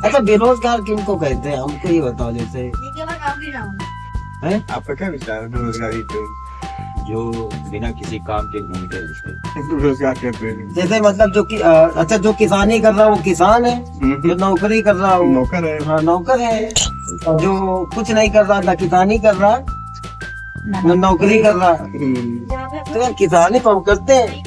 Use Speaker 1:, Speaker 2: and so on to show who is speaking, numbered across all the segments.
Speaker 1: अच्छा बेरोजगार किनको कहते हैं, हमको ये बताओ। जैसे है
Speaker 2: आपका क्या विचार है बेरोजगारी पे?
Speaker 3: जो बिना किसी काम के घूमते रहते हैं।
Speaker 2: बेरोजगार कहते हैं।
Speaker 1: जैसे मतलब जो कि अच्छा जो किसानी कर रहा है वो किसान है, जो नौकरी कर रहा है वो
Speaker 2: नौकर है।
Speaker 1: हाँ नौकर है, और जो कुछ नहीं कर रहा, ना किसानी कर रहा ना नौकरी कर रहा, तो यार किसानी तो हम करते हैं।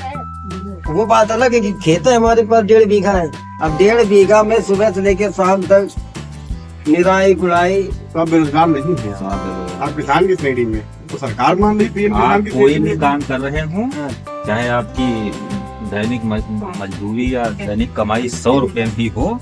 Speaker 1: वो बात अलग है कि खेत है हमारे पास 1.5 बीघा है। अब 1.5 बीघा में सुबह से लेकर शाम तक निराई गुड़ाई।
Speaker 2: तो आप बेरोजगार नहीं है, आप किसान की श्रेणी में। तो सरकार मान रही पीएम किसान
Speaker 3: आप
Speaker 2: की
Speaker 3: कोई
Speaker 2: श्रेणी
Speaker 3: भी
Speaker 2: में।
Speaker 3: काम कर रहे हो, चाहे आपकी दैनिक मजदूरी या दैनिक कमाई 100 रुपए भी हो,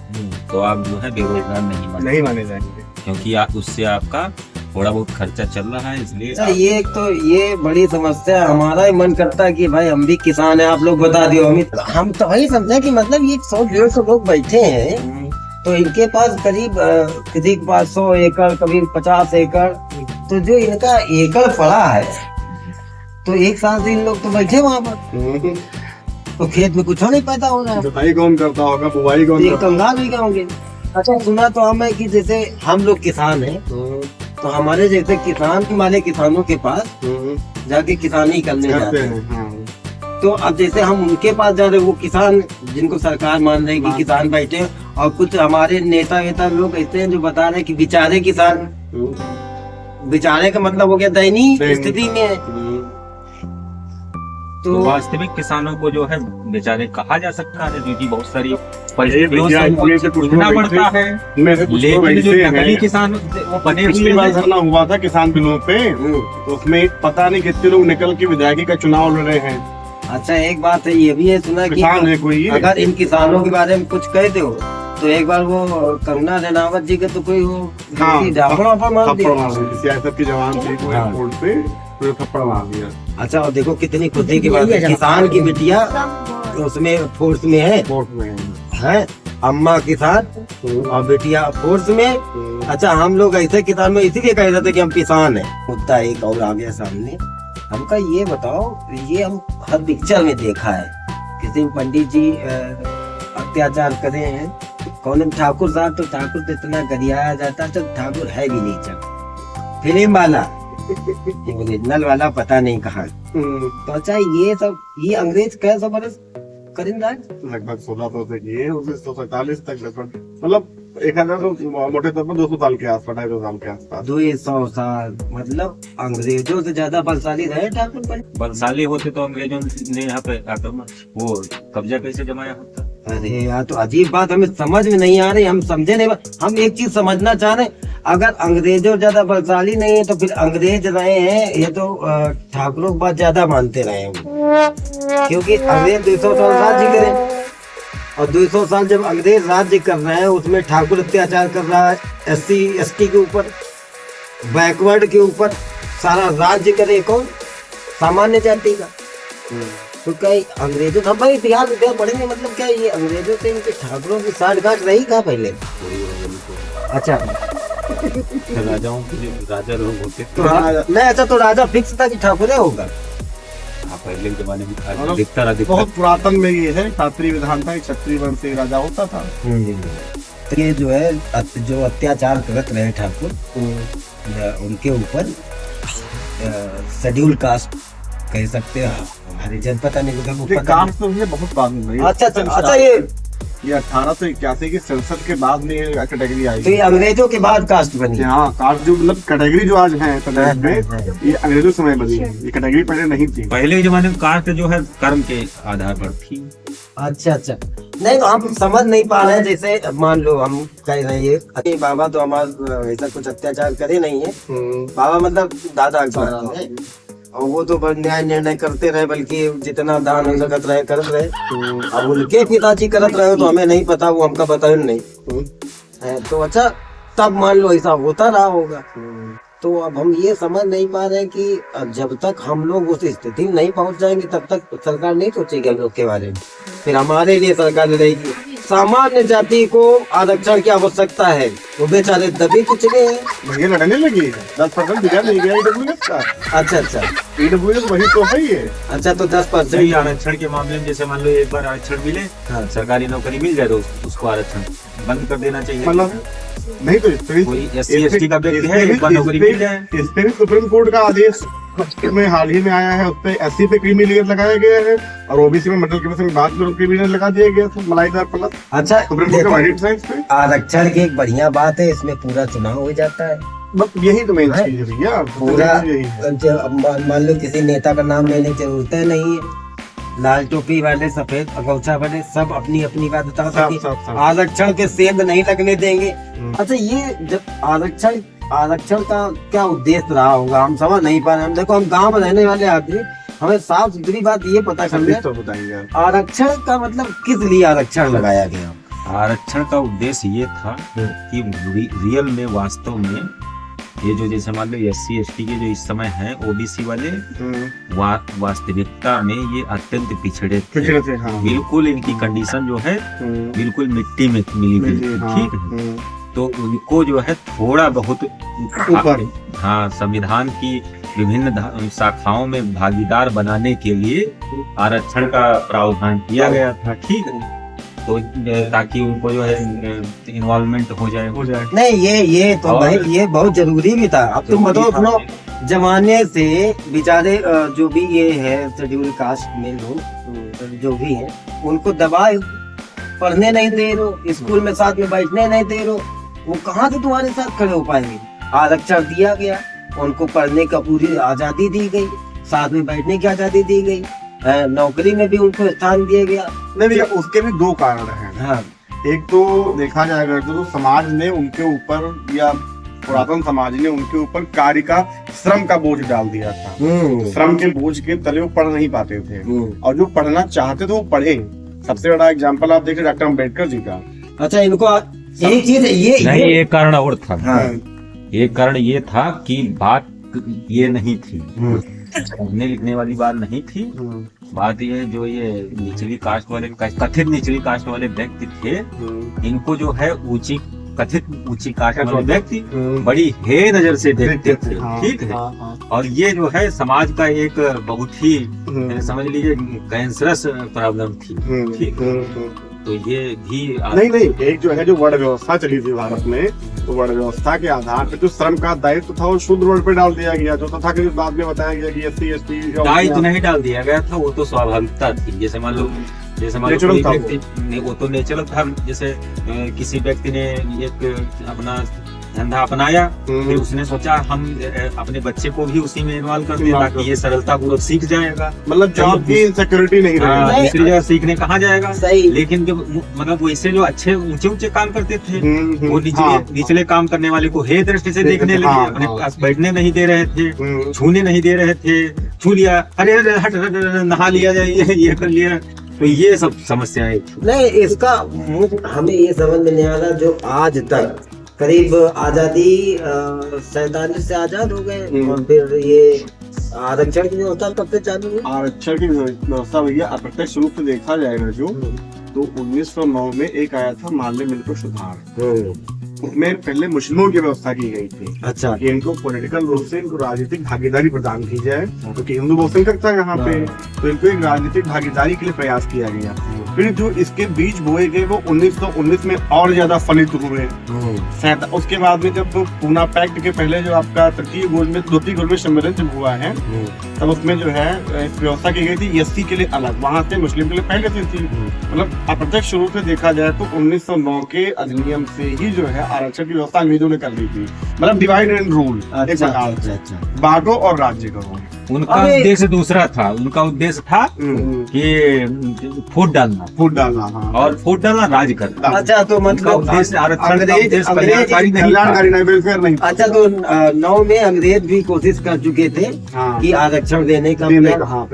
Speaker 3: तो आप जो है बेरोजगार नहीं
Speaker 2: माने जाएंगे,
Speaker 3: क्योंकि आप उससे आपका थोड़ा बहुत खर्चा चल रहा है, इसलिए
Speaker 1: अच्छा ये तो ये बड़ी समस्या है। हमारा ही मन करता है कि भाई हम भी किसान हैं, आप लोग बता दियो। हम तो वही समझे कि मतलब ये 100-150 लोग बैठे हैं, तो इनके पास करीब किसी के पास 100 एकड़, कभी 50 एकड़, तो जो इनका एकड़ पड़ा है, तो एक साल से इन लोग तो बैठे वहाँ पर, तो खेत में कुछ नहीं पैदा हो रहा है।
Speaker 2: जुताई कौन करता होगा, बुवाई कौन
Speaker 1: ये
Speaker 2: करता
Speaker 1: कंगाल भी होंगे। अच्छा सुना तो हमें कि जैसे हम लोग किसान हैं, तो हमारे जैसे किसान वाले किसानों के पास जाके किसानी करने
Speaker 2: करते
Speaker 1: जाते हैं।
Speaker 2: हैं। हाँ।
Speaker 1: तो अब जैसे हम उनके पास जा रहे हैं, वो किसान जिनको सरकार मान रही है कि किसान बैठे हैं, और कुछ हमारे नेता वेता लोग ऐसे हैं जो बता रहे हैं कि बेचारे किसान, बेचारे का मतलब हो गया दयनीय स्थिति में है।
Speaker 3: तो वास्तविक किसानों को जो है बेचारे कहा जा सकता है, क्योंकि बहुत सारी परिस्थितियों से जूझना पड़ता है। लेकिन जो नकली किसान वो बने
Speaker 2: पिछली
Speaker 3: हुए
Speaker 2: बार
Speaker 3: हैं,
Speaker 2: धरना हुआ था किसान बिलों पे, तो उसमें पता नहीं कितने लोग निकल के विधायकी का चुनाव लड़ रहे हैं।
Speaker 1: अच्छा एक बात है ये भी है सुना कि
Speaker 2: किसान है कोई ये?
Speaker 1: अगर इन किसानों के बारे में कुछ कहते हो तो एक बार वो कंगना रनावत जी के तो कोई वो
Speaker 2: हाँ,
Speaker 1: झापड़ वापड़ मार
Speaker 2: थप्पड़
Speaker 1: दिया।
Speaker 2: मार दिया, सियासत की जवान थी कोई
Speaker 1: हाँ।
Speaker 2: एयरपोर्ट पे, तो थप्पड़ मार दिया।
Speaker 1: अच्छा और देखो कितनी खुशी की बात है, किसान की बिटिया उसमें फोर्स में है,
Speaker 2: कोर्ट में
Speaker 1: है अम्मा किसान और बेटिया फोर्स में। अच्छा हम लोग ऐसे किसान में इसीलिए कह रहे थे कि हम किसान हैं। मुद्दा एक और आ गया सामने, हमका ये बताओ, ये हम हर पिक्चर में देखा है, किसी पंडित जी अत्याचार करे हैं, कौन ठाकुर साहब, तो ठाकुर तो इतना गरियाया जाता तो ठाकुर है भी नहीं चल, फिल्म वाला ओरिजिनल वाला पता नहीं कहाँ। तो अच्छा ये सब ये अंग्रेज कैसे बरस करेंगे?
Speaker 2: लगभग 1600 से किए 1947 तक, लगभग मतलब 1000 तो मोटे तौर पर 200 साल के आसपास, 250 साल के आसपास।
Speaker 1: 200 साल, मतलब अंग्रेजों से ज्यादा बलशाली रहे ठाकुर पर।
Speaker 3: बलशाली होते तो अंग्रेजों ने यहाँ पे आक्रमण वो कब्जा कैसे जमाया होता।
Speaker 1: अरे यार तो अजीब बात हमें समझ में नहीं आ रही, हम समझे नहीं। हम एक चीज समझना चाह रहे हैं, अगर अंग्रेजों ज्यादा बलशाली नहीं है तो फिर अंग्रेज रहे हैं ये तो ठाकुरों की बात ज्यादा मानते रहे हैं, क्योंकि अंग्रेज 200 साल राज्य करें, और 200 साल जब अंग्रेज राज्य कर रहे हैं उसमें ठाकुर अत्याचार कर रहा है SC ST के ऊपर, बैकवर्ड के ऊपर, सारा राज्य करे कौन? सामान्य जाति का। तो क्या अंग्रेजों हम भाई इतिहास पढ़ेंगे, मतलब क्या ये अंग्रेजों से इनके ठाकुरों की साठगांठ रही था पहले? अच्छा
Speaker 3: राजाओं के जो राजा लोग होते
Speaker 1: तो नहीं, अच्छा तो राजा फिक्स था कि ठाकुर होगा?
Speaker 3: पहले के जमाने में
Speaker 2: मतलब
Speaker 3: दिखता रहा
Speaker 2: बहुत पुरातन में ये है, क्षत्रिय विधान था, क्षत्रिय वंश से राजा होता था।
Speaker 1: तो ये जो है जो अत्याचार करत रहे ठाकुर उनके ऊपर शेड्यूल कास्ट कह सकते हैं, हरिजन पता नहीं
Speaker 2: ये
Speaker 1: ऊपर
Speaker 2: कास्ट तो ये बहुत बाद में हुई।
Speaker 1: अच्छा
Speaker 2: ये 1881 की संसद के बाद में ये कैटेगरी आई।
Speaker 1: तो ये अंग्रेजों के बाद कास्ट बनी।
Speaker 2: हाँ, कास्ट जो मतलब कैटेगरी जो आज है प्रदेश में, ये अंग्रेजों समय बनी है, ये कैटेगरी पहले नहीं थी।
Speaker 3: पहले के जमाने में कास्ट जो है कर्म के आधार पर थी।
Speaker 1: अच्छा नहीं तो हम समझ नहीं पा रहे हैं, जैसे मान लो हम कह रहे हैं ये बाबा तो हमारा ऐसा कुछ अत्याचार करे नहीं है, बाबा मतलब दादा अकबर है, और वो तो न्याय निर्णय करते रहे, बल्कि जितना दान लगत रहे करत रहे। अब उनके पिताजी करत रहे तो हमें नहीं पता, वो हमका बताए नहीं। तो अच्छा तब मान लो ऐसा होता रहा होगा। तो अब हम ये समझ नहीं पा रहे हैं कि जब तक हम लोग उस स्थिति में नहीं पहुंच जाएंगे तब तक सरकार नहीं सोचेगी हम लोग के बारे में, फिर हमारे लिए सरकार रहेगी। सामान्य जाति को आरक्षण की आवश्यकता है, वो बेचारे दबे कुचले हैं।
Speaker 2: ये लड़ने लगी 10% दिया नहीं गया ईडब्ल्यूएस का।
Speaker 1: अच्छा
Speaker 2: ईडब्ल्यूएस वही तो है ये।
Speaker 1: अच्छा तो 10%
Speaker 3: सही आरक्षण के मामले में जैसे मान लो एक बार आरक्षण मिले,
Speaker 1: हाँ।
Speaker 3: सरकारी नौकरी मिल जाए तो उसको आरक्षण बंद कर देना चाहिए।
Speaker 2: मतलब नहीं तो इस
Speaker 3: कोई SC/ST का व्यक्ति है, एक बार नौकरी मिल जाए।
Speaker 2: इस पे भी सुप्रीम कोर्ट का आदेश में हाल ही में आया है, उस पे SC पे क्रीमी लेयर लगाया गया है और OBC में मॉडल कमीशन बाद में क्रीमी लेयर लगा दिया गया, तो मलाईदार प्लस।
Speaker 1: अच्छा
Speaker 2: सुप्रीम कोर्ट का वर्डिक्ट है इस पे।
Speaker 1: आरक्षण की एक बढ़िया बात है, इसमें पूरा चुनाव हो जाता है।
Speaker 2: बस यही तो मेन चीज है भैया,
Speaker 1: पूरा
Speaker 2: यही है।
Speaker 1: मान लो किसी नेता का नाम लेने की जरूरत नहीं है, लाल टोपी वाले सफेद अगौछा वाले सब अपनी अपनी बात बता सकते। आरक्षण के सेंध नहीं लगने देंगे। अच्छा ये जब आरक्षण का क्या उद्देश्य रहा होगा हम समझ नहीं पा रहे। हम देखो, हम गांव में रहने वाले आदमी, हमें साफ सुथरी बात ये पता कर ले,
Speaker 2: तो बताइए
Speaker 1: आरक्षण का मतलब किस लिए आरक्षण लगाया गया।
Speaker 3: आरक्षण का उद्देश्य ये था कि रियल में वास्तव में ये जो जैसे मान लो SC/ST के जो इस समय हैं OBC वाले, वास्तविकता में ये अत्यंत पिछड़े थे।
Speaker 2: हाँ।
Speaker 3: बिल्कुल इनकी कंडीशन जो है बिल्कुल मिट्टी में मिली हुई थी, ठीक है। तो उनको जो है थोड़ा बहुत
Speaker 2: ऊपर,
Speaker 3: हाँ, संविधान की विभिन्न शाखाओं में भागीदार बनाने के लिए आरक्षण का प्रावधान किया गया था, ठीक है। तो ताकि उनको जो है इन्वॉल्वमेंट हो जाए।
Speaker 1: नहीं ये तो भाई ये बहुत जरूरी भी था। अब तुम बताओ, अपनो जमाने से बेचारे जो भी ये है शेड्यूल कास्ट में लोग जो भी है, उनको दबाए, पढ़ने नहीं दे रहे, स्कूल में साथ में बैठने नहीं दे रहे, वो कहाँ से तुम्हारे साथ खड़े हो पाएंगे। आरक्षण दिया गया, उनको पढ़ने का पूरी आजादी दी गई, साथ में बैठने की आजादी दी गई, नौकरी में भी उनको स्थान दिया गया।
Speaker 2: नहीं भैया, उसके भी दो कारण हैं।
Speaker 1: हाँ।
Speaker 2: एक तो देखा जाएगा तो समाज ने उनके ऊपर, या पुरातन समाज ने उनके ऊपर कार्य का, श्रम का बोझ डाल दिया था। श्रम के बोझ के तले वो पढ़ नहीं पाते थे, और जो पढ़ना चाहते थे वो पढ़े। सबसे बड़ा एग्जाम्पल आप देखें डॉक्टर अम्बेडकर जी का।
Speaker 1: अच्छा, इनको यही चीज है ये
Speaker 3: नहीं, एक कारण और था।
Speaker 1: हाँ।
Speaker 3: एक कारण ये था कि बात ये नहीं थी, पढ़ने लिखने वाली बात नहीं थी। बात ये जो ये निचली कास्ट वाले, कथित निचली कास्ट वाले व्यक्ति थे, इनको जो है कथित ऊंची कास्ट वाले व्यक्ति बड़ी हे नजर से देखते थे, ठीक है। और ये जो है समाज का एक बहुत ही समझ लीजिए कैंसरस प्रॉब्लम थी, ठीक है। तो ये भी
Speaker 2: नहीं, एक जो है जो वर्ण व्यवस्था चली थी भारत में, तो वर्ण व्यवस्था के आधार पर जो श्रम का दायित्व था वो शुद्ध वर्ण पे डाल दिया गया, जो तथाकथित बाद में बताया गया कि SC/ST
Speaker 3: दायित्व नहीं डाल दिया गया था, वो तो स्वाभाविकता थी। जैसे मान लो वो तो नेचुरल था। जैसे किसी व्यक्ति ने एक अपना धंधा अपनाया, फिर उसने सोचा हम अपने बच्चे को भी उसी में इन्वॉल्व कर दें ताकि ये सरलता पूर्वक सीख जाएगा।
Speaker 2: मतलब जॉब की इनसिक्योरिटी नहीं रहेगी,
Speaker 3: दूसरी जगह सीखने कहाँ जाएगा।
Speaker 1: सही।
Speaker 3: लेकिन जो मतलब वैसे जो अच्छे ऊंचे काम करते थे, वो निचले काम करने वाले को हे दृष्टि से देखने लगे, अपने पास बैठने नहीं दे रहे थे, छूने नहीं दे रहे थे, छू लिया, अरे हट नहा लिया जाए, ये कर लिया। तो ये सब समस्याएं
Speaker 1: नहीं, इसका हमें ये समझ में नहीं आ रहा। जो आज तक करीब आजादी 47 से आजाद हो गए, और फिर ये आरक्षण की व्यवस्था कब से चालू हुई?
Speaker 2: आरक्षण की व्यवस्था भैया अप्रत्यक्ष रूप से देखा जाएगा जो, तो 1909 में एक आया था मानवीय मिल्क सुधार, उसमें पहले मुस्लिमों की व्यवस्था की गई थी।
Speaker 1: अच्छा।
Speaker 2: कि इनको पॉलिटिकल रूप से इनको राजनीतिक भागीदारी प्रदान की जाए, क्योंकि हिंदू बहुत संख्यक था यहाँ पे, तो इनको एक राजनीतिक भागीदारी के लिए प्रयास किया गया। फिर जो इसके बीज बोए गए वो 1919 में और ज्यादा फलित हुए। उसके बाद में जब पूना पैक्ट के पहले जो आपका तृतीय गोलमेज सम्मेलन जब हुआ है, तब उसमें जो है व्यवस्था की गई थी SC के लिए अलग, वहाँ से मुस्लिम के लिए पहले से थी। मतलब अप्रत्यक्ष रूप से देखा जाए तो 1909 के अधिनियम से ही जो है आरक्षण की व्यवस्था अंग्रेजों ने कर दी थी। मतलब डिवाइड एंड रूल, बांटो और राज्य करो।
Speaker 3: उनका उद्देश्य दूसरा था। उनका उद्देश्य था कि फूट डालना हाँ। और फूट डालना राज करना।
Speaker 1: अच्छा, तो मतलब
Speaker 3: आरक्षण
Speaker 2: नहीं।
Speaker 1: अच्छा, तो 9 में अंग्रेज भी कोशिश कर चुके थे कि आरक्षण देने का।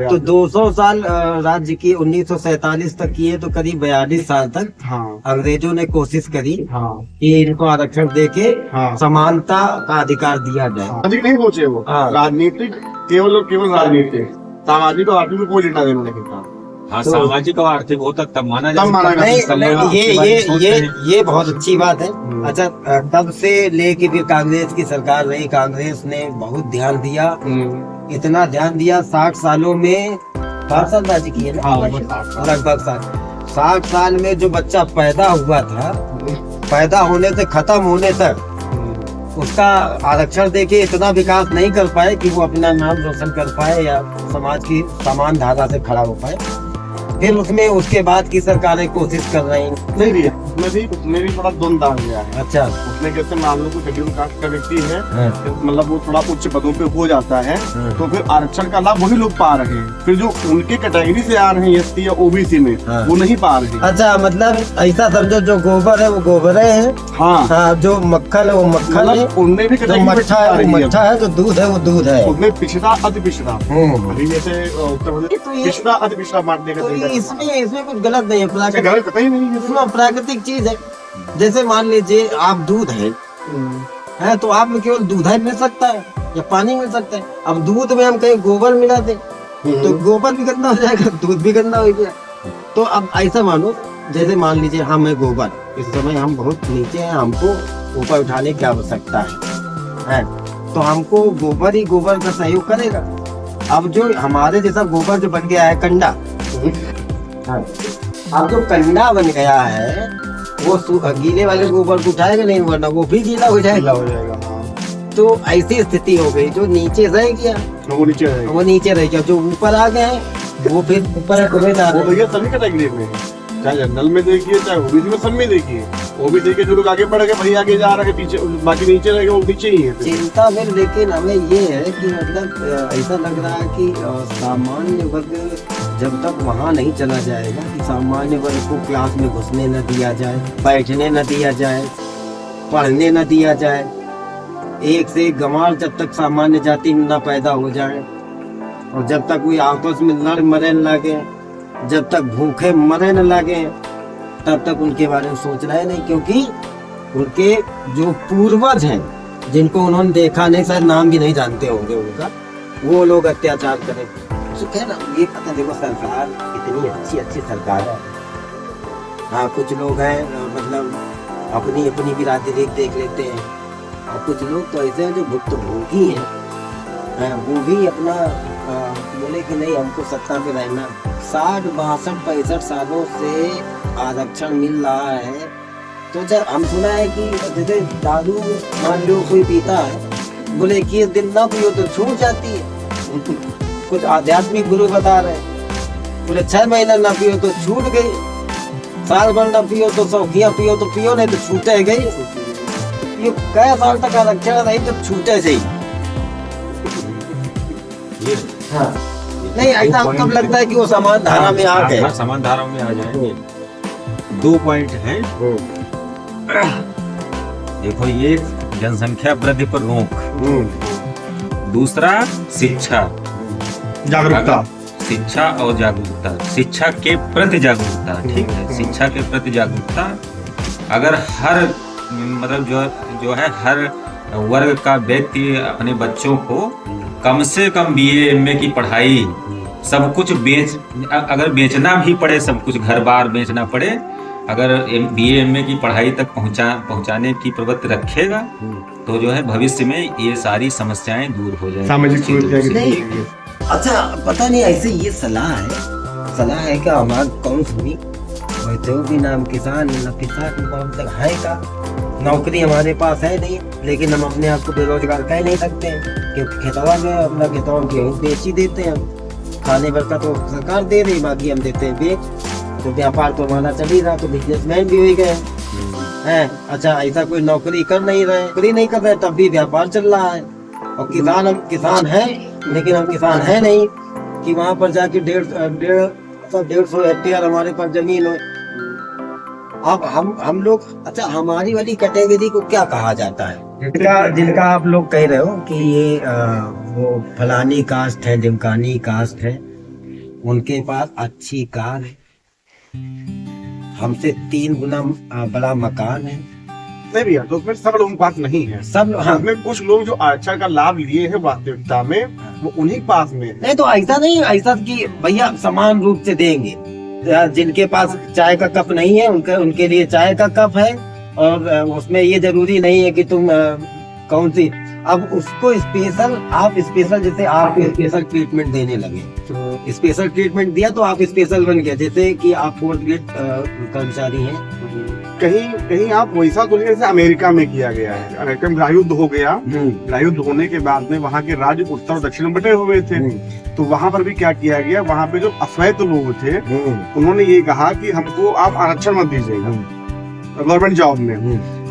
Speaker 1: तो 200 साल राज्य की 1947 तक किए, तो करीब 42 साल तक अंग्रेजों ने कोशिश करी कि इनको आरक्षण देके समानता का अधिकार दिया जाए।
Speaker 2: अधिक नहीं पहुंचे वो, राजनीतिक केवल राजनीतिक, सामाजिक और आर्थिक में कोई लेना देना नहीं था।
Speaker 3: हाँ, सामाजिक और आर्थिक होता तब माना जा
Speaker 1: ये बहुत अच्छी बात है। अच्छा, तब से लेके फिर कांग्रेस की सरकार रही, कांग्रेस ने बहुत ध्यान दिया, इतना ध्यान दिया 60 सालों में 60 साल राज्य की है ना, लगभग 60 साल में जो बच्चा पैदा हुआ था पैदा होने से खत्म होने तक उसका आरक्षण देके इतना विकास नहीं कर पाए कि वो अपना नाम रोशन कर पाए या समाज की समान धारा से खड़ा हो पाए। फिर उसमें उसके बाद की सरकारें कोशिश कर रही हैं।
Speaker 2: नहीं भैया, उसमें भी थोड़ा द्वंद्व आ गया है।
Speaker 1: अच्छा,
Speaker 2: उसमें कैसे मान लो कोई शेड्यूल कास्ट का व्यक्ति है,
Speaker 1: हाँ।
Speaker 2: मतलब वो थोड़ा उच्च पदों पे हो जाता है, तो फिर आरक्षण का लाभ वही लोग पा रहे हैं। फिर जो उनके कैटेगरी से आ रहे हैं एसटी या ओबीसी में,
Speaker 1: हाँ।
Speaker 2: वो नहीं पा रहे हैं।
Speaker 1: अच्छा, मतलब ऐसा समझो जो गोबर है वो गोबर है,
Speaker 2: हाँ,
Speaker 1: हाँ, जो मक्खन है वो मक्खन है,
Speaker 2: मतलब उनमें भी
Speaker 1: जो
Speaker 2: कैटेगरी
Speaker 1: मट्ठा है वो मट्ठा है, जो दूध है वो दूध है।
Speaker 2: उसमें पिछड़ा अति पिछड़ा, अभी जैसे उत्तर प्रदेश
Speaker 1: तो ये-
Speaker 2: पिछड़ा अति पिछड़ा बांटने का
Speaker 1: तो
Speaker 2: तरीका
Speaker 1: इसमें कुछ गलत नहीं है, प्राकृतिक
Speaker 2: गलत पता ही नहीं है।
Speaker 1: इसमें प्राकृतिक चीज है। जैसे मान लीजिए आप दूध है तो आप में केवल दूध ही मिल सकता है या पानी मिल सकता है। अब दूध में हम कहीं गोबर मिला दे तो गोबर भी गंदा हो जाएगा, दूध भी गंदा हो गया। तो अब ऐसा मानो, जैसे मान लीजिए हम है गोबर, इस समय हम बहुत नीचे हैं, हमको ऊपर उठाने की आवश्यकता है, तो हमको गोबर ही गोबर का सहयोग करेगा। अब जो हमारे जैसा गोबर जो बन गया है कंडा, अब जो कंडा बन गया है वो गीले वाले गोबर को उठाएगा नहीं, वरना वो भी गीला हो जाएगा। तो ऐसी स्थिति हो गई, जो नीचे रह गया
Speaker 2: वो नीचे रहेगा।
Speaker 1: वो नीचे रह गया, जो ऊपर आ गए हैं वो फिर ऊपर
Speaker 2: वो भैया सभी कैटेगरी में है, चाहे जनरल में देखिए चाहे ओबीसी में, सब में देखिए। ओबीसी के जो लोग आगे बढ़ गए वही आगे जा रहे हैं, पीछे बाकी नीचे रह गए वो नीचे ही है।
Speaker 1: चिंता में, लेकिन हमें ये है कि मतलब ऐसा लग रहा है कि सामान्य वर्ग जब तक वहाँ नहीं चला जाएगा कि सामान्य वर्ग को क्लास में घुसने न दिया जाए, बैठने न दिया जाए, पढ़ने न दिया जाए, एक से एक गंवार जब तक सामान्य जाति में न पैदा हो जाए, और जब तक कोई आपस में लड़ मरे न लगे, जब तक भूखे मरे न लगे, तब तक उनके बारे में सोचना है नहीं। क्योंकि उनके जो पूर्वज हैं, जिनको उन्होंने देखा नहीं, शायद नाम भी नहीं जानते होंगे उनका, वो लोग अत्याचार करें। तो कह ना, ये पता देखो सरकार इतनी अच्छी सरकार है, हाँ, कुछ लोग हैं मतलब अपनी अपनी बिरादरी देख लेते हैं, और कुछ लोग तो ऐसे हैं जो भुक्तभोगी हैं, वो भी अपना बोले कि नहीं हमको सत्ता पे रहना। 60, 62, 65 सालों से आरक्षण मिल रहा है। तो जब हम सुना है कि जैसे दारू मान लो कोई पीता है, बोले 21 दिन ना पियो तो छूट जाती है। कुछ आध्यात्मिक गुरु बता रहे हैं, बोले 6 महीना ना पियो तो छूट गई, साल भर ना पियो तो सौखियां पियो तो पियो, नहीं तो छूटे गई। ये कई साल तक आरक्षण नहीं तो छूटे से ही। हाँ। नहीं, ऐसा कब लगता है कि वो समान धारा में आ गए?
Speaker 3: समान धारा में आ जाएंगे। 2 पॉइंट हैं। देखो, ये जनसंख्या वृद्धि पर रोक, दूसरा शिक्षा
Speaker 2: जागरूकता,
Speaker 3: शिक्षा और जागरूकता, शिक्षा के प्रति जागरूकता, ठीक है, शिक्षा के प्रति जागरूकता। अगर हर मतलब जो है हर वर्ग का व्यक्ति अपने बच्चों को कम से कम BA MA की पढ़ाई, सब कुछ अगर बेचना भी पड़े, सब कुछ घर बार बेचना पड़े, अगर BA MA की पढ़ाई तक पहुंचाने की प्रवृत्ति रखेगा, तो जो है भविष्य में ये सारी समस्याएं दूर हो जाएंगी।
Speaker 2: सामाजिक
Speaker 1: अच्छा, पता नहीं ऐसे ये सलाह है क्या हमारे कौन सुनी, भी नाम किसान तक है का, नौकरी हमारे पास है नहीं, लेकिन हम अपने आप को बेरोजगार कह नहीं सकते हैं, क्योंकि खेतवा में अपना खेतवा गेहूँ बेच ही देते हैं, खाने भर का तो सरकार दे रही, बाकी हम देते हैं बेच। तो व्यापार तो हमारा चल ही रहा, तो बिजनेसमैन भी हो गए हैं। अच्छा, ऐसा कोई नौकरी कर नहीं रहे, तब भी व्यापार चल रहा है। और किसान, हम किसान हैं, लेकिन हम किसान है नहीं कि वहाँ पर जाके 150 हेक्टेयर हमारे पास जमीन हो। अब हम लोग, अच्छा, हमारी वाली कैटेगरी को क्या कहा जाता है, जिनका आप लोग कह रहे हो कि ये वो फलानी कास्ट है, ढिमकानी कास्ट है, उनके पास अच्छी कार है, हमसे 3 गुना बड़ा मकान है।
Speaker 2: नहीं भैया, तो उसमें सब लोगों के पास नहीं है।
Speaker 1: सब, हाँ,
Speaker 2: उसमें कुछ लोग जो आरक्षण का लाभ लिए हैं वास्तविकता में, वो उन्हीं के पास में है।
Speaker 1: नहीं, तो ऐसा नहीं, ऐसा कि भैया समान रूप से देंगे। जिनके पास चाय का कप नहीं है, उनके लिए चाय का कप है, और उसमें ये जरूरी नहीं है कि तुम कौन सी अब उसको स्पेशल, आप स्पेशल, जैसे आप स्पेशल ट्रीटमेंट देने लगे, स्पेशल ट्रीटमेंट दिया तो आप स्पेशल बन गया, जैसे कि आप 4th ग्रेड कर्मचारी हैं।
Speaker 2: कहीं कहीं आप वैसा तो नहीं जैसे अमेरिका में किया गया है। अमेरिका में गृहयुद्ध हो गया, गृहयुद्ध होने के बाद में वहाँ के राज्य उत्तर और दक्षिण में बटे हुए थे, तो वहाँ पर भी क्या किया गया, वहाँ पे जो अश्वेत लोग थे उन्होंने ये कहा कि हमको आप आरक्षण मत दीजिएगा गवर्नमेंट जॉब में,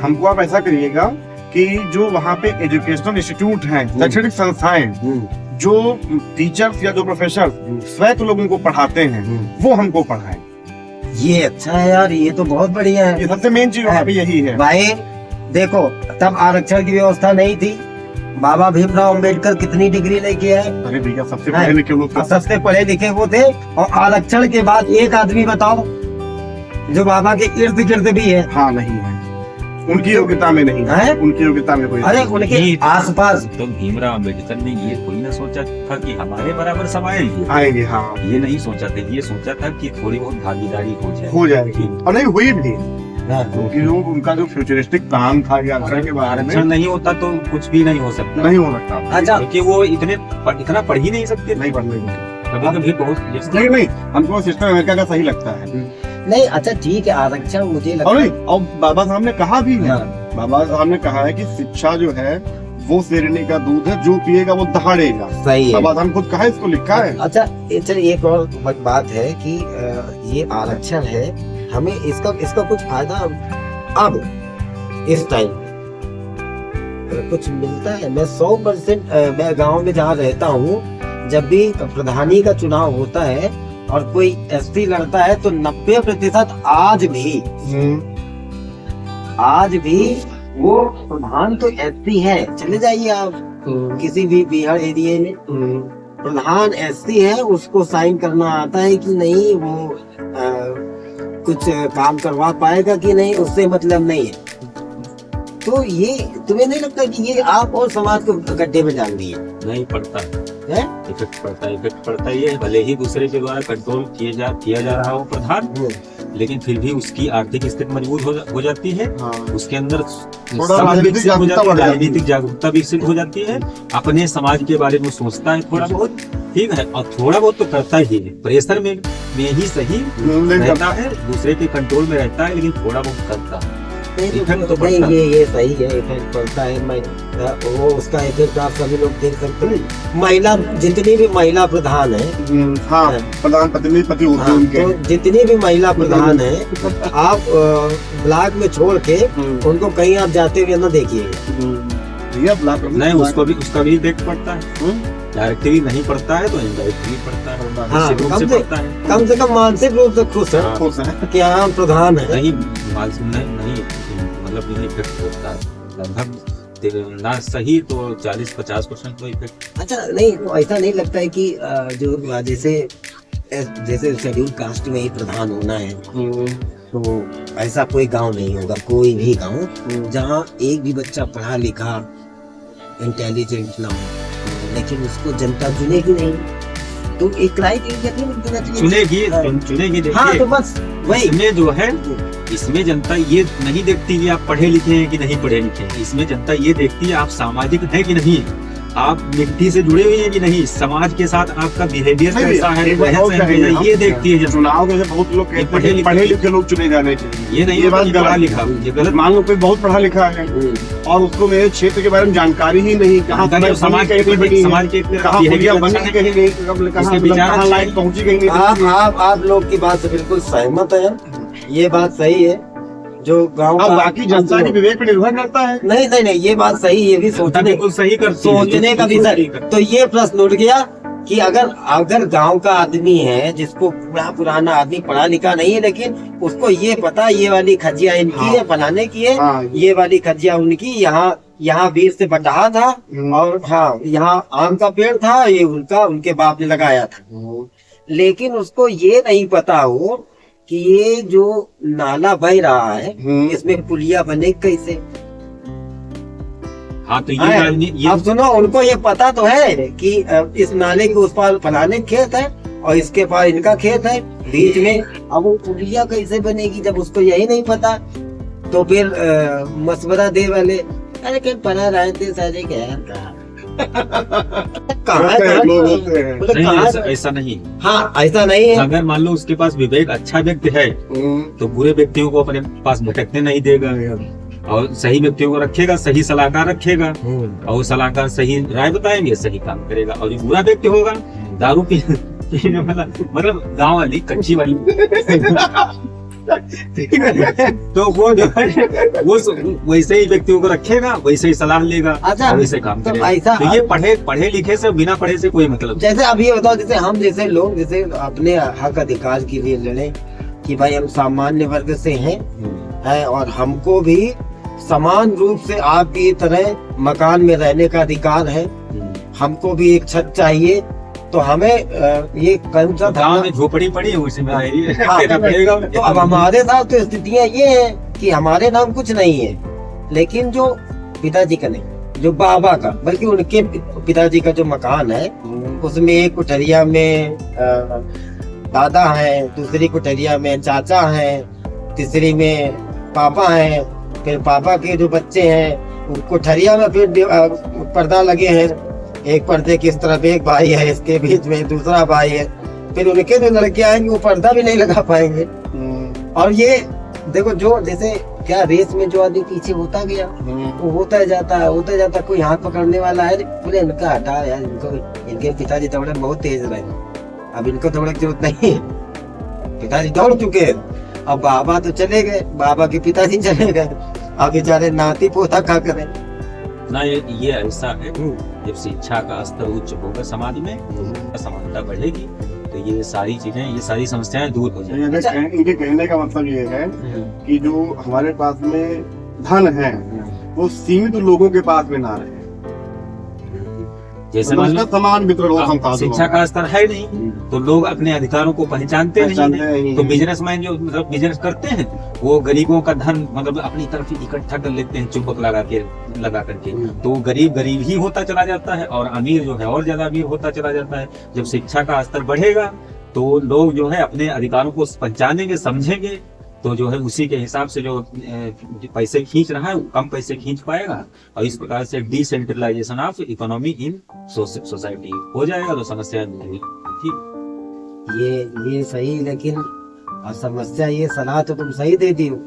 Speaker 2: हमको आप ऐसा करिएगा कि जो वहाँ पे एजुकेशनल इंस्टीट्यूट हैं, शैक्षणिक संस्थाएं, जो टीचर्स या जो प्रोफेसर श्वेत लोगों को पढ़ाते हैं वो हमको पढ़ाएं।
Speaker 1: ये अच्छा है यार, ये तो बहुत बढ़िया है।
Speaker 2: ये सबसे मेन चीज वहाँ पे यही है
Speaker 1: भाई। देखो तब आरक्षण की व्यवस्था नहीं थी, बाबा भीमराव अंबेडकर कितनी डिग्री लेके आए?
Speaker 2: अरे भैया सबसे पढ़े लिखे लोग,
Speaker 1: सबसे पढ़े लिखे वो थे। और आरक्षण के बाद एक आदमी बताओ जो बाबा के इर्द गिर्द भी है?
Speaker 2: हाँ नहीं है, उनकी योग्यता में नहीं है, उनकी योग्यता में कोई,
Speaker 1: अरे उनके आसपास।
Speaker 3: तो भीमराव अम्बेडकर ने ये थोड़ी ना सोचा था कि हमारे बराबर सब
Speaker 2: आएंगे। हाँ
Speaker 3: ये नहीं सोचा था, ये सोचा था कि थोड़ी बहुत भागीदारी
Speaker 2: हो जाएगी और नहीं हुई भी, क्योंकि जो उनका जो फ्यूचरिस्टिक प्लान था या
Speaker 3: आरक्षण नहीं होता तो कुछ भी नहीं हो सकता,
Speaker 2: नहीं हो सकता।
Speaker 1: अच्छा,
Speaker 3: क्योंकि वो इतना पढ़ ही नहीं सकते,
Speaker 2: नहीं पढ़ नहीं,
Speaker 3: कभी बहुत
Speaker 2: नहीं हमको सिस्टम अमेरिका का सही लगता है।
Speaker 1: नहीं अच्छा ठीक है, आरक्षण मुझे लगता है।
Speaker 2: और बाबा साहब ने कहा भी है, बाबा साहब ने कहा है कि शिक्षा जो है वो शेरनी का दूध है, जो पिएगा वो दहाड़ेगा।
Speaker 1: सही है,
Speaker 2: बाबा साहब खुद कहा, इसको लिखा है।
Speaker 1: अच्छा चलिए एक और बात है कि ये आरक्षण है, हमें इसका कुछ फायदा अब इस टाइम कुछ मिलता है? मैं 100% मैं गांव में जहाँ रहता हूँ, जब भी प्रधानी का चुनाव होता है और कोई एसपी लड़ता है तो 90% आज भी वो प्रधान तो एसपी है। चले जाइए आप किसी भी बिहार एरिया में, प्रधान एसपी है, उसको साइन करना आता है कि नहीं, वो कुछ काम करवा पाएगा कि नहीं, उससे मतलब नहीं है। तो ये तुम्हें नहीं लगता कि ये आप और समाज को गड्ढे में डाल दिए?
Speaker 3: नहीं पड़ता है, इफेक्ट पड़ता है। ये भले ही दूसरे के द्वारा कंट्रोल किया जा रहा हो प्रधान, लेकिन फिर भी उसकी आर्थिक स्थिति मजबूत हो जाती है। उसके अंदर राजनीतिक जागरूकता विकसित हो जाती है, अपने समाज के बारे में सोचता है थोड़ा बहुत, ठीक है, और थोड़ा बहुत तो करता ही है, प्रेशर में ही सही रहता है, दूसरे के कंट्रोल में रहता है, लेकिन थोड़ा बहुत करता है।
Speaker 1: नहीं ये सही है, इफेक्ट पड़ता है। वो उसका इफेक्ट आप सभी लोग देख सकते हैं। महिला, जितनी भी महिला प्रधान है,
Speaker 2: प्रधान पति होते हैं उनके,
Speaker 1: तो जितनी भी महिला प्रधान है, आप ब्लॉक में छोड़ के उनको कहीं आप जाते हुए ना देखिएगा।
Speaker 3: नहीं, उसका भी इफेक्ट पड़ता है, डायरेक्टली नहीं पड़ता है तो इनडायरेक्टली पड़ता है।
Speaker 1: हाँ, कम से कम मानसिक रूप से खुश है कि हाँ प्रधान है।
Speaker 3: नहीं मतलब ये इफेक्ट होता है, लगभग ना सही तो 40-50% तो इफेक्ट।
Speaker 1: अच्छा नहीं, तो ऐसा नहीं लगता है कि जो जैसे शेड्यूल कास्ट में ही प्रधान होना है, तो ऐसा कोई गांव नहीं होगा, कोई भी गांव जहां एक भी बच्चा पढ़ा लिखा इंटेलिजेंट ना हो, लेकिन उसको जनता चुनेगी नहीं, तो एक क्राइटेरिया
Speaker 3: चुनेगी।
Speaker 1: हाँ तो बस वही,
Speaker 3: इसमें जो है, इसमें जनता ये नहीं देखती कि आप पढ़े लिखे हैं कि नहीं पढ़े लिखे हैं, इसमें जनता ये देखती है आप सामाजिक है कि नहीं, आप मिट्टी से जुड़े हुए हैं कि नहीं, समाज के साथ आपका बिहेवियर कैसा है, ये देखती है।
Speaker 2: चुनाव के बहुत लोग पढ़े लिखे लोग चुने जाने चाहिए,
Speaker 3: ये नहीं,
Speaker 2: ये बात
Speaker 3: पढ़ा लिखा, ये गलत।
Speaker 2: मान लो कोई बहुत पढ़ा लिखा है और उसको मेरे क्षेत्र के बारे में जानकारी ही नहीं, कहाँ
Speaker 3: समाज के
Speaker 2: लाइन पहुंची गई।
Speaker 1: आप लोग की बात से बिल्कुल सहमत है, ये बात सही है। जो गांव का
Speaker 2: बाकी जनता के विवेक पर निर्भर करता है।
Speaker 1: नहीं ये बात सही, ये भी सोचने का विषय। तो ये प्रश्न उठ गया कि अगर गांव का आदमी है, जिसको पुराना आदमी पढ़ा लिखा नहीं है, लेकिन उसको ये पता ये वाली खजिया इनकी है, बनाने की है, ये वाली खजिया उनकी, यहाँ वीर से बटहा था, और यहाँ आम का पेड़ था, ये उनके बाप ने लगाया था, लेकिन उसको ये नहीं पता हो कि ये जो नाला बह रहा है इसमें पुलिया बने कैसे।
Speaker 3: हाँ तो ये
Speaker 1: अब सुनो, उनको ये पता तो है कि इस नाले के उस पार फलाने खेत है और इसके पार इनका खेत है बीच में, अब वो पुलिया कैसे बनेगी जब उसको यही नहीं पता। तो फिर मशवरा दे वाले अरे कहीं पढ़ा रहे थे सारे के यार
Speaker 2: लोग होते हैं।
Speaker 3: नहीं, ऐसा नहीं।
Speaker 1: हाँ ऐसा नहीं है।
Speaker 3: अगर मान लो उसके पास विवेक अच्छा व्यक्ति है तो बुरे व्यक्तियों को अपने पास भटकने नहीं देगा और सही व्यक्तियों को रखेगा, सही सलाहकार रखेगा और वो सलाहकार सही राय बताएंगे, सही काम करेगा। और जो बुरा व्यक्ति होगा दारू पीने वाला, मतलब गाँव वाली कच्ची वाली तो वो जो है वो वैसे ही व्यक्तियों को रखेगा, वैसे ही सलाह लेगा और वैसे काम
Speaker 1: तो
Speaker 3: करेगा।
Speaker 1: ऐसा
Speaker 3: तो ये पढ़े लिखे से बिना पढ़े से कोई मतलब नहीं।
Speaker 1: जैसे अब ये बताओ, जैसे हम जैसे लोग जैसे अपने हक अधिकार के लिए लड़े कि भाई हम सामान्य वर्ग से हैं है और हमको भी समान रूप से आपकी तरह मकान में रहने का अधिकार है, हमको भी एक छत चाहिए, तो हमें ये कौन सा
Speaker 3: गाँव में झोपड़ी पड़ी है उसी में
Speaker 1: हाँ,
Speaker 3: पड़ेगा।
Speaker 1: तो अब हमारे साथ तो स्थितियां ये हैं कि हमारे नाम कुछ नहीं है, लेकिन जो पिताजी का नहीं, जो बाबा का, बल्कि उनके पिताजी का जो मकान है उसमें एक कुठरिया में दादा है, दूसरी कुठरिया में चाचा है, तीसरी में पापा है, फिर पापा के जो बच्चे हैं कुठरिया में फिर पर्दा लगे हैं, एक पर्दे की इस तरफ एक भाई है, इसके बीच में दूसरा भाई है, फिर उनके जो लड़के आएंगे वो पर्दा भी नहीं लगा पाएंगे। और ये देखो जो जैसे क्या रेस में जो आदमी पीछे होता गया वो होता जाता है, कोई हाथ पकड़ने वाला है, बोले इनका हटा यार, इनके पिताजी दौड़े बहुत तेज रहे, अब इनको दौड़ने की जरूरत नहीं है, पिताजी दौड़ चुके हैं, अब बाबा तो चले गए, बाबा के पिताजी चले गए, अब बेचारे नाती पोता क्या करें।
Speaker 3: ना ये ऐसा है, जब शिक्षा का स्तर उच्च होगा समाज में, समानता बढ़ेगी, तो ये सारी चीजें, ये सारी समस्याएं दूर हो जाएंगी।
Speaker 2: इनके कहने का मतलब ये है कि जो हमारे पास में धन है वो सीमित लोगों के पास में ना रहे,
Speaker 3: जैसे मान लो
Speaker 2: समान वितरण,
Speaker 3: शिक्षा का स्तर है नहीं तो लोग अपने अधिकारों को पहचानते नहीं, तो बिजनेसमैन जो मतलब बिजनेस करते हैं वो गरीबों का धन मतलब अपनी तरफ ही इकट्ठा कर लेते हैं चुंबक लगा करके, तो वो गरीब ही होता चला जाता है और अमीर जो है और ज्यादा अमीर होता चला जाता है। जब शिक्षा का स्तर बढ़ेगा तो लोग जो है अपने अधिकारों को पहचानेंगे, समझेंगे, तो जो है उसी के हिसाब से जो पैसे खींच रहा है वो कम पैसे खींच पाएगा और इस प्रकार से decentralisation of economy in society हो जाएगा, तो समस्या ठीक।
Speaker 1: ये सही, लेकिन समस्या ये सलाह तो तुम सही दे दी हो,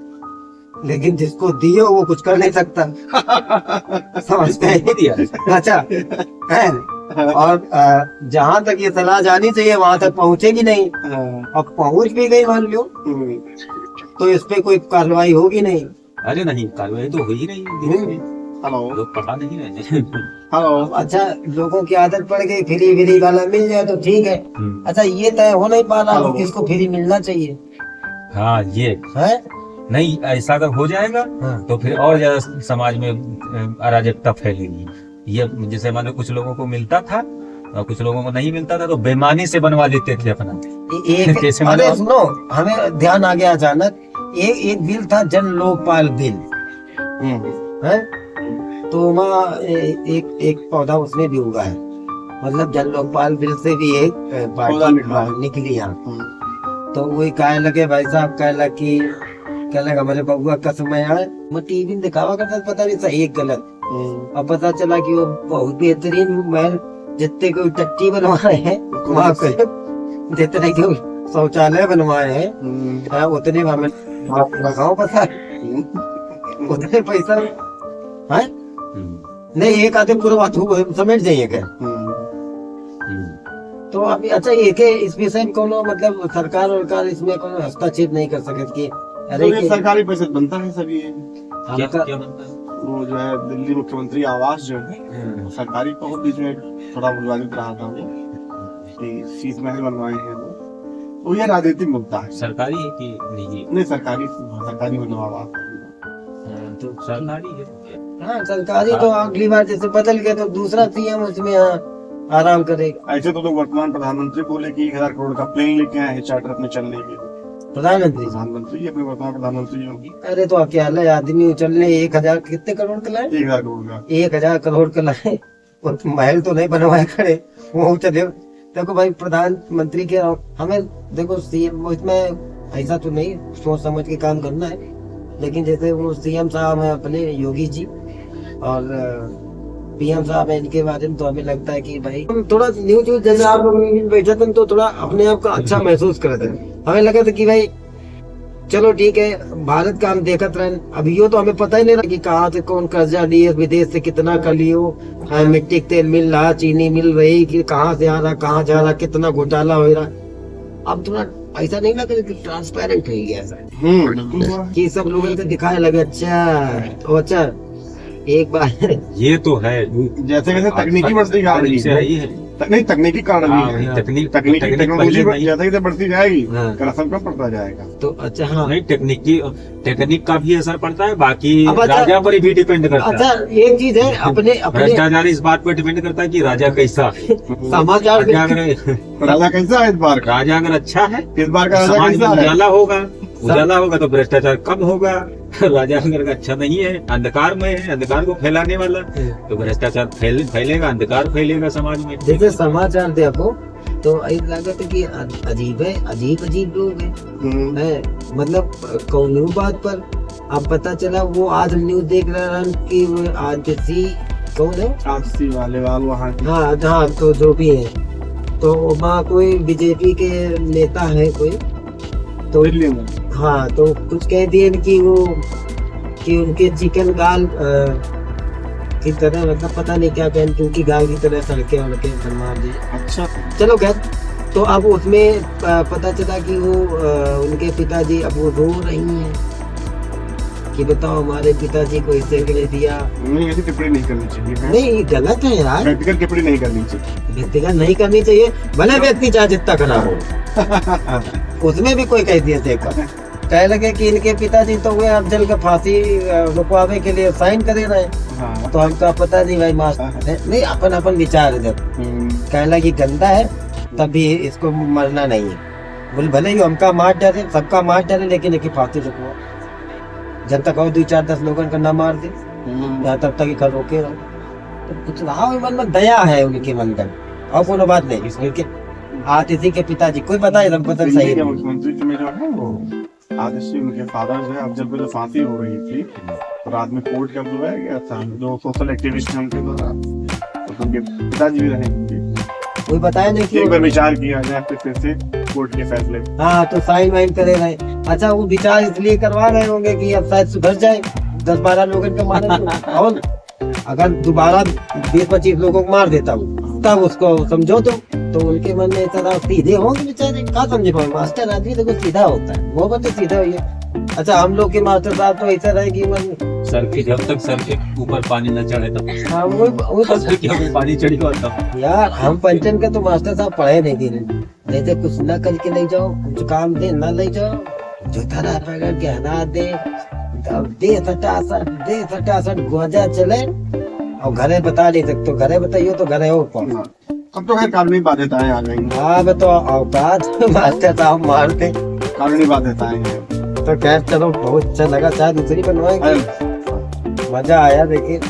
Speaker 1: लेकिन जिसको दियो वो कुछ कर नहीं सकता। समझते हैं
Speaker 3: दिया
Speaker 1: अच्छा है, और जहाँ तक ये सलाह जानी चाहिए वहां तक पहुँचेगी नहीं, अब पहुँच भी गई मान लो तो इस पे कोई कार्रवाई होगी नहीं।
Speaker 3: अरे नहीं, कार्रवाई तो हो ही नहीं, लोग पता नहीं रहे।
Speaker 1: अच्छा लोगों की आदत पड़ गई फ्री वाला मिल जाए तो ठीक है। अच्छा ये तय हो नहीं पा रहा किसको फ्री मिलना चाहिए।
Speaker 3: हाँ ये
Speaker 1: है
Speaker 3: नहीं, ऐसा अगर हो जाएगा तो फिर और ज्यादा समाज में अराजकता फैलेगी। ये जैसे मान लो कुछ लोगों को मिलता था और कुछ लोगों को नहीं मिलता था तो बेईमानी से बनवा देते थे अपना।
Speaker 1: अरे सुनो, हमें ध्यान आ गया अचानक, एक बिल था जन लोकपाल बिल है, तो वहाँ एक पौधा उसने भी उगा है, मतलब जन लोकपाल बिल से भी एक पार्टी निकली यहाँ। तो वही कहने लगे भाई साहब, कहने लगा हमारे बबुआ का समय आए, मैं टीवी में दिखावा करता पता नहीं सही गलत, अब पता चला कि वो बहुत बेहतरीन महल जितने को टट्टी बनवाए हैं वहाँ पे जितने के शौचालय बनवाए हैं उतने हमें लगाओ पता उतने पैसा है नहीं, एक आधे पूरा समेट जाइए क्या। तो अभी अच्छा इस विषय में कोनो मतलब सरकार इसमें कोनो हस्तक्षेप नहीं कर सके कि
Speaker 2: अरे सरकारी पैसे बनता है सभी
Speaker 3: क्या बनता है?
Speaker 2: वो जो है दिल्ली मुख्यमंत्री आवास जो है सरकारी को बीच में थोड़ा विवादित रहा था, वो शीश महल बनवाए हैं वो ये राजनीतिक मुद्दा है।
Speaker 3: सरकारी है कि निजी?
Speaker 2: नहीं सरकारी मतलब आवास
Speaker 3: तो सरकारी है।
Speaker 1: हाँ सरकारी तो अगली बार जैसे बदल गए तो दूसरा सीएम उसमें आराम करेगा।
Speaker 2: ऐसे तो लोग वर्तमान प्रधानमंत्री बोले कि 1000 करोड़ का प्लेन लेके आए हैं चार्टर अपने चलने के। प्रधानमंत्री अपने वर्तमान प्रधानमंत्री होगी।
Speaker 1: अरे तो अकेला आदमी चलने 1000 कितने करोड़ का लाए?
Speaker 2: 1000 करोड़ का
Speaker 1: 1000 करोड़ का लाए, महल तो नहीं बनवाए खड़े वो चले। देखो भाई प्रधानमंत्री के हमें देखो सीएम इसमें ऐसा तो नहीं सोच समझ के काम करना है, लेकिन जैसे वो सीएम साहब है अपने योगी जी, और पीएम साहब है, इनके बारे में तो हमें लगता है कि भाई हम थोड़ा न्यूज जैसे आप लोग बैठे थे तो थोड़ा अपने आप को अच्छा महसूस कर रहे थे। हमें लगा था कि भाई चलो ठीक है, भारत का हम देखते रहे। अभी यो तो हमें पता ही नहीं रहा कि कहाँ से कौन कर्जा लिए, विदेश से कितना कर लियो, मिट्टी का तेल मिल रहा, चीनी मिल रही, कि कहाँ से आ रहा, कहाँ जा रहा, कितना घोटाला हो रहा। अब थोड़ा ऐसा नहीं लगा कि ट्रांसपेरेंट हो गया ऐसा कि सब लोगों को दिखाने लगे। अच्छा एक बार
Speaker 3: ये तो है,
Speaker 2: जैसे जैसे तकनीकी बढ़ती जा रही
Speaker 3: से
Speaker 2: है,
Speaker 3: ही है।
Speaker 2: नहीं तकनीकी कारण भी है,
Speaker 3: तकनीकी
Speaker 2: टेक्नोलॉजी जैसे जैसे बढ़ती जाएगी
Speaker 1: हाँ।
Speaker 2: करप्शन कम पड़ता जाएगा।
Speaker 1: तो अच्छा हाँ,
Speaker 3: नहीं, टेक्निक का भी असर पड़ता है, बाकी
Speaker 1: अब अच्छा-
Speaker 3: राजा पर भी डिपेंड करता
Speaker 1: अच्छा
Speaker 3: है।
Speaker 1: एक चीज है, अपने
Speaker 3: भ्रष्टाचार इस बात पर डिपेंड करता है कि राजा कैसा है।
Speaker 1: समाचार
Speaker 3: राजा अगर
Speaker 2: राजा कैसा है इस बार का?
Speaker 3: राजा अगर अच्छा है,
Speaker 2: इस बार का राजा
Speaker 3: समाज में
Speaker 2: कैसा है?
Speaker 3: उजाला होगा तो भ्रष्टाचार कम होगा। राजा अगर अच्छा नहीं है, अंधकार में है, अंधकार को फैलाने वाला, तो भ्रष्टाचार फैलेगा, अंधकार फैलेगा समाज में।
Speaker 1: जैसे समाचार देखो तो ऐसा लगता है कि अजीब लोग हैं। मतलब कौन बात पर अब पता चला, वो आज न्यूज देख रहे हैं कि वो आदित्य कौन है,
Speaker 2: आपसी वाले वहाँ की।
Speaker 1: हाँ तो जो भी है, तो वहाँ कोई बीजेपी के नेता है कोई, तो
Speaker 2: दिल्ली में
Speaker 1: हाँ तो कुछ कह दिए कि वो कि उनके चिकन गाल की तरह, मतलब पता नहीं क्या कहते, उनकी गाल की तरह सड़के उड़के बनवा दी।
Speaker 2: अच्छा
Speaker 1: चलो खैर, तो अब उसमें पता चला कि वो उनके पिताजी अब वो रो रही हैं कि बताओ हमारे पिताजी को इससे कर दिया।
Speaker 2: नहीं, ऐसी टिप्पणी नहीं करनी चाहिए।
Speaker 1: नहीं गलत है यार,
Speaker 2: व्यक्तिगत टिप्पणी नहीं करनी चाहिए।
Speaker 1: व्यक्तिगत नहीं करनी चाहिए, भले व्यक्ति चाहे जितना खराब हो। उसमें भी कोई कह दिया देखा, कह लगे कि इनके पिताजी तो हुए अब जल के फांसी रुकवावे के लिए साइन करे रहे।
Speaker 2: हाँ।
Speaker 1: तो हमका पता नहीं भाई मास्टर नहीं, अपन विचार है। जब कह लगी गंदा है तब भी इसको मरना नहीं है, बोले भले ही हमका मार डाले, सबका मार डाले, लेकिन एक फांसी रुकवा, जब तक और 2-4-10 लोगों का ना मार दे, तब तक घर रोके रहो। तो कुछ रहा मन में दया है उनके मन में, और कोनो बात नहीं। उनके आतिथि के पिताजी कोई बताए सब पता सही है।
Speaker 2: मुख्यमंत्री में जो है वो आदित्य, उनके फादर जो है, अब जब जो फांसी हो रही थी तो रात में कोर्ट का बुलाया गया था, जो सोशल एक्टिविस्ट हैं उनके द्वारा, तो उनके पिताजी भी रहेंगे।
Speaker 1: कोई बताया नहीं कि
Speaker 2: एक बार विचार किया जाए फिर से कोर्ट के फैसले।
Speaker 1: हाँ तो साइन वाइन करे रहे। अच्छा वो विचार इसलिए करवा रहे होंगे कि अब शायद सुधर जाए, 10-12 लोगों को मारे। और अगर दोबारा 20-25 लोगों को मार देता हूँ तब उसको समझो। तो उनके मन में ऐसा सीधे होंगे बेचारे, क्या समझे पाए। मास्टर आदमी देखो सीधा होता है, वो बच्चे सीधा हुई है। अच्छा हम लोग के मास्टर साहब तो ऐसा रहे कि मन
Speaker 3: सर की जब तक सर के ऊपर पानी न चढ़े तब
Speaker 1: हाँ वो
Speaker 3: सर के ऊपर पानी चढ़ी तब।
Speaker 1: यार हम पंचन के तो मास्टर साहब पढ़े नहीं थे, जैसे कुछ न करके ले जाओ, कुछ काम दे न ले जाओ, जूता रगड़ गहना दे फटाफट गोजा चले, और घरे बता नहीं सकते, घरे बताइयो तो घरे और कौन।
Speaker 2: अब तो खैर कानूनी बाध्यताएं आ गई।
Speaker 1: हाँ तो औकात मास्टर साहब मारते,
Speaker 2: कानूनी बाध्यताएं हैं।
Speaker 1: तो खैर चलो बहुत अच्छा लगा, चाहे दूसरी बनवाएंगे, मजा आया देखिए।